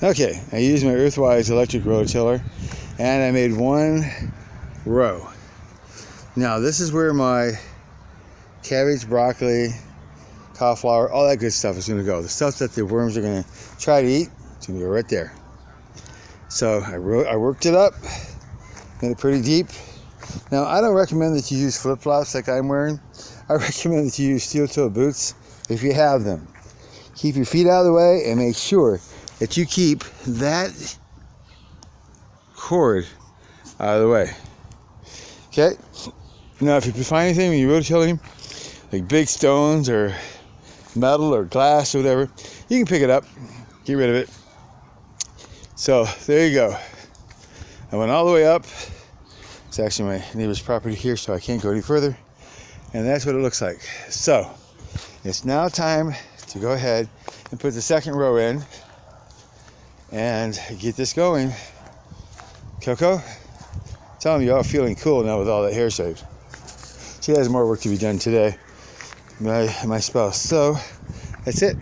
Okay, I used my Earthwise electric rototiller and I made one row. Now this is where my cabbage, broccoli, cauliflower, all that good stuff is going to go. The stuff that the worms are going to try to eat, it's going to go right there. So I worked it up, made it pretty deep. Now I don't recommend that you use flip-flops like I'm wearing. I recommend that you use steel-toe boots if you have them. Keep your feet out of the way and make sure that you keep that cord out of the way. Okay? Now if you find anything when you're rototilling, like big stones or metal or glass or whatever, you can pick it up, get rid of it. So there you go. I went all the way up. It's actually my neighbor's property here, so I can't go any further. And that's what it looks like. So it's now time to go ahead and put the second row in and get this going. Coco, tell me you're all feeling cool now with all that hair shaved. She has more work to be done today, my spouse. So that's it.